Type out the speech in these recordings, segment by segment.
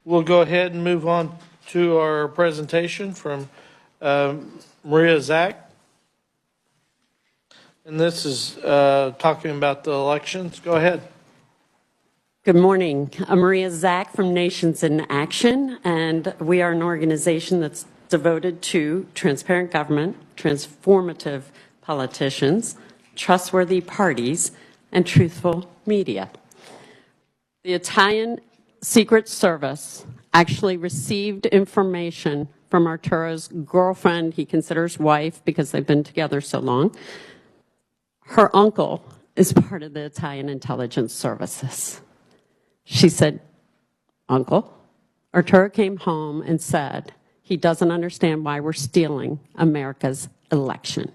we'll go ahead and move on to our presentation from Maria Zack. And this is talking about the elections. Go ahead. Good morning. I'm Maria Zack from Nations in Action, and we are an organization that's devoted to transparent government, transformative politicians, trustworthy parties, and truthful media. The Italian Secret Service actually received information from Arturo's girlfriend, he considers wife because they've been together so long. Her uncle is part of the Italian intelligence services. She said, Uncle, Arturo came home and said he doesn't understand why we're stealing America's election.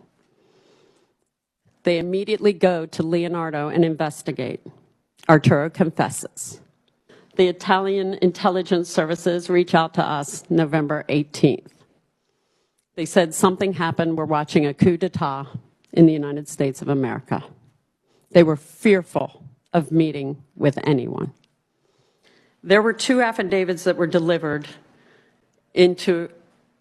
They immediately go to Leonardo and investigate. Arturo confesses. The Italian intelligence services reach out to us November 18th. They said something happened. We're watching a coup d'etat in the United States of America. They were fearful of meeting with anyone. There were 2 affidavits that were delivered into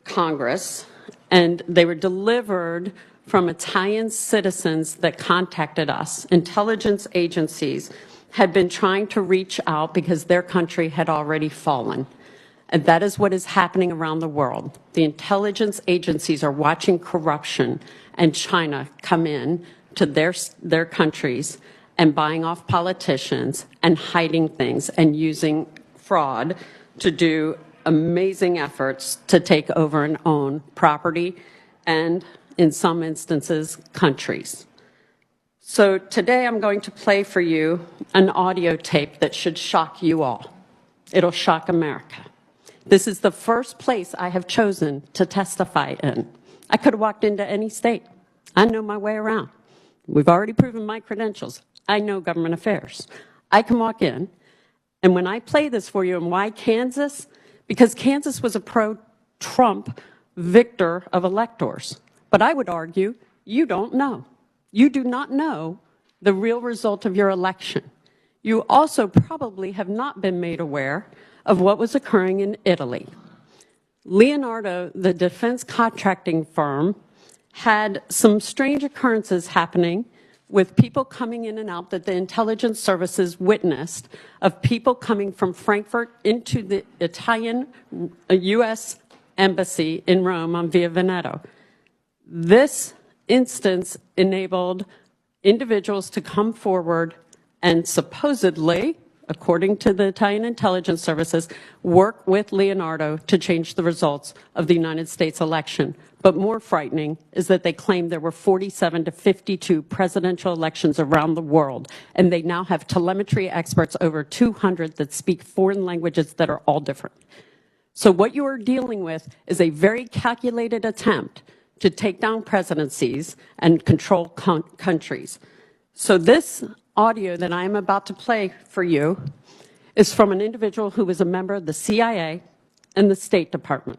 Congress, and they were delivered from Italian citizens that contacted us. Intelligence agencies had been trying to reach out because their country had already fallen. And that is what is happening around the world. The intelligence agencies are watching corruption and China come in to their countries and buying off politicians and hiding things and using fraud to do amazing efforts to take over and own property and, in some instances, countries. So today I'm going to play for you an audio tape that should shock you all. It'll shock America. This is the first place I have chosen to testify in. I could have walked into any state. I know my way around. We've already proven my credentials. I know government affairs. I can walk in, and when I play this for you, and why Kansas? Because Kansas was a pro-Trump victor of electors. But I would argue you don't know. You do not know the real result of your election. You also probably have not been made aware of what was occurring in Italy. Leonardo, the defense contracting firm, had some strange occurrences happening with people coming in and out that the intelligence services witnessed, of people coming from Frankfurt into the Italian U.S. embassy in Rome on Via Veneto. This instance enabled individuals to come forward and supposedly, according to the Italian intelligence services, work with Leonardo to change the results of the United States election. But more frightening is that they claim there were 47 to 52 presidential elections around the world, and they now have telemetry experts, over 200, that speak foreign languages that are all different. So what you are dealing with is a very calculated attempt to take down presidencies and control countries. So this audio that I am about to play for you is from an individual who was a member of the CIA and the State Department.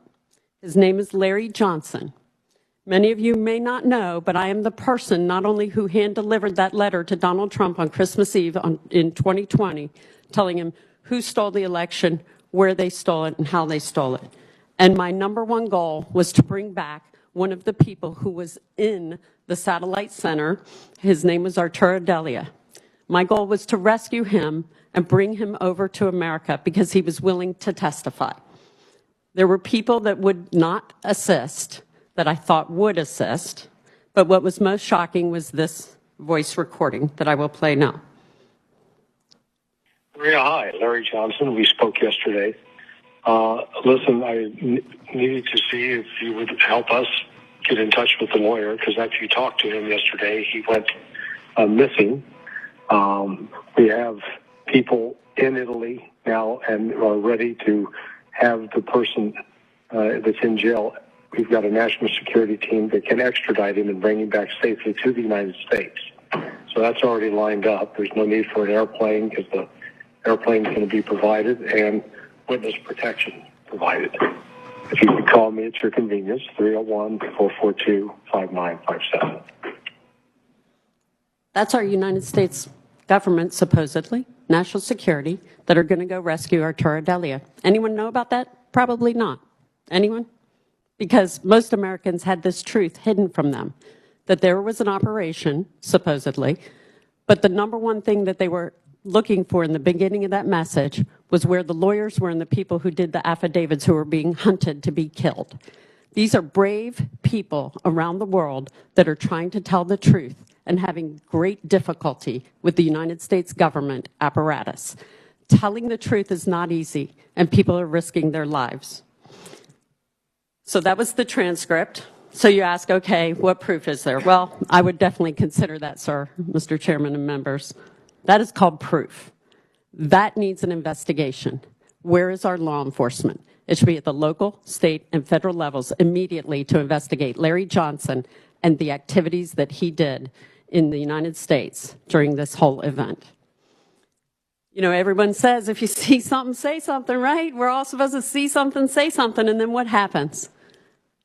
His name is Larry Johnson. Many of you may not know, but I am the person not only who hand-delivered that letter to Donald Trump on Christmas Eve in 2020, telling him who stole the election, where they stole it, and how they stole it. And my number one goal was to bring back one of the people who was in the satellite center. His name was Arturo Delia. My goal was to rescue him and bring him over to America because he was willing to testify. There were people that would not assist, that I thought would assist, but what was most shocking was this voice recording that I will play now. Maria, hi. Larry Johnson. We spoke yesterday. Listen, I needed to see if you would help us get in touch with the lawyer, because after you talked to him yesterday, he went missing. We have people in Italy now and are ready to have the person that's in jail. We've got a national security team that can extradite him and bring him back safely to the United States. So that's already lined up. There's no need for an airplane because the airplane is going to be provided and witness protection provided. If you could call me at your convenience, 301-442-5957. That's our United States government, supposedly, national security, that are going to go rescue Arturo Delia. Anyone know about that? Probably not. Anyone? Because most Americans had this truth hidden from them, that there was an operation, supposedly, but the number one thing that they were looking for in the beginning of that message was where the lawyers were and the people who did the affidavits who were being hunted to be killed. These are brave people around the world that are trying to tell the truth and having great difficulty with the United States government apparatus. Telling the truth is not easy, and people are risking their lives. So that was the transcript. So you ask, okay, what proof is there? Well, I would definitely consider that, sir, Mr. Chairman and members. That is called proof. That needs an investigation. Where is our law enforcement? It should be at the local, state, and federal levels immediately to investigate Larry Johnson and the activities that he did in the United States during this whole event. You know, everyone says, if you see something, say something, right? We're all supposed to see something, say something, and then what happens?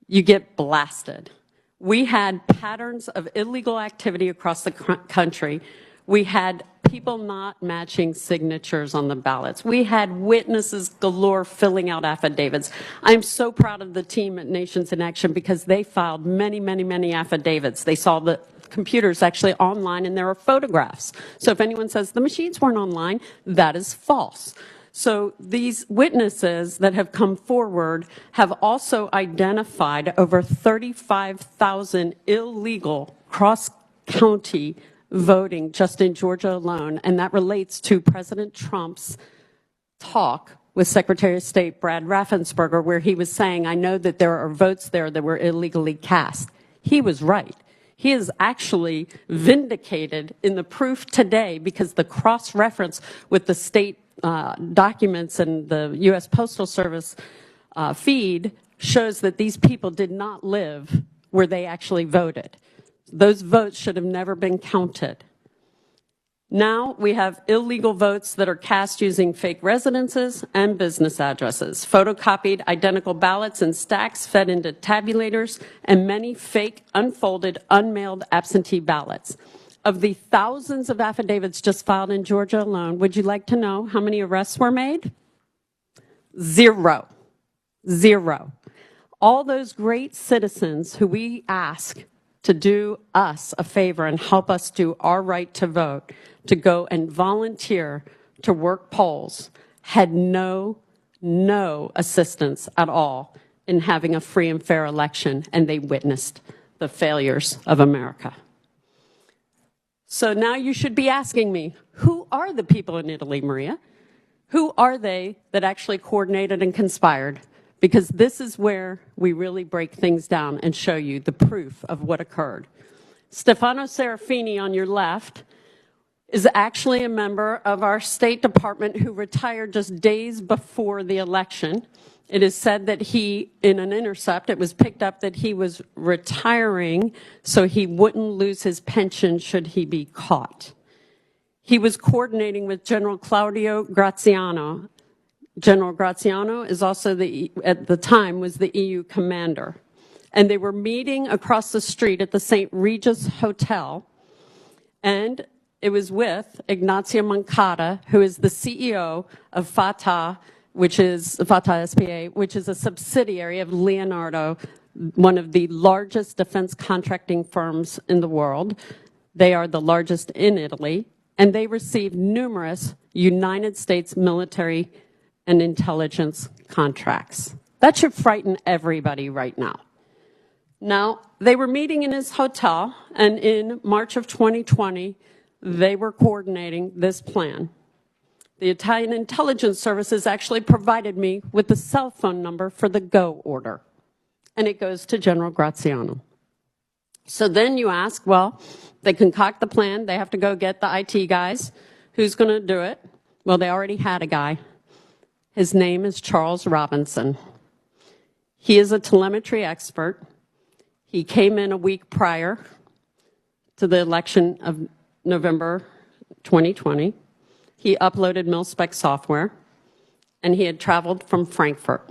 You get blasted. We had patterns of illegal activity across the country. We had people not matching signatures on the ballots. We had witnesses galore filling out affidavits. I'm so proud of the team at Nations in Action because they filed many, many, many affidavits. They saw the computers actually online and there are photographs. So if anyone says the machines weren't online, that is false. So these witnesses that have come forward have also identified over 35,000 illegal cross-county voting just in Georgia alone, and that relates to President Trump's talk with Secretary of State Brad Raffensperger, where he was saying, I know that there are votes there that were illegally cast. He was right. He is actually vindicated in the proof today because the cross-reference with the state documents and the U.S. Postal Service feed shows that these people did not live where they actually voted. Those votes should have never been counted. Now we have illegal votes that are cast using fake residences and business addresses, photocopied identical ballots in stacks fed into tabulators, and many fake, unfolded, unmailed absentee ballots. Of the thousands of affidavits just filed in Georgia alone, would you like to know how many arrests were made? Zero. Zero. All those great citizens who we ask to do us a favor and help us do our right to vote, to go and volunteer to work polls, had no assistance at all in having a free and fair election, and they witnessed the failures of America. So now you should be asking me, who are the people in Italy, Maria? Who are they that actually coordinated and conspired? Because this is where we really break things down and show you the proof of what occurred. Stefano Serafini on your left is actually a member of our State Department who retired just days before the election. It is said that he, in an intercept, it was picked up that he was retiring so he wouldn't lose his pension should he be caught. He was coordinating with General Claudio Graziano. General Graziano is also at the time was the EU commander. And they were meeting across the street at the St. Regis Hotel. And it was with Ignazio Moncada, who is the CEO of Fatah, which is Fatah SPA, which is a subsidiary of Leonardo, one of the largest defense contracting firms in the world. They are the largest in Italy. And they received numerous United States military and intelligence contracts. That should frighten everybody right now. Now, they were meeting in his hotel, and in March of 2020, they were coordinating this plan. The Italian intelligence services actually provided me with the cell phone number for the go order, and it goes to General Graziano. So then you ask, well, they concoct the plan, they have to go get the IT guys. Who's going to do it? Well, they already had a guy. His name is Charles Robinson. He is a telemetry expert. He came in a week prior to the election of November 2020. He uploaded mil-spec software, and he had traveled from Frankfurt.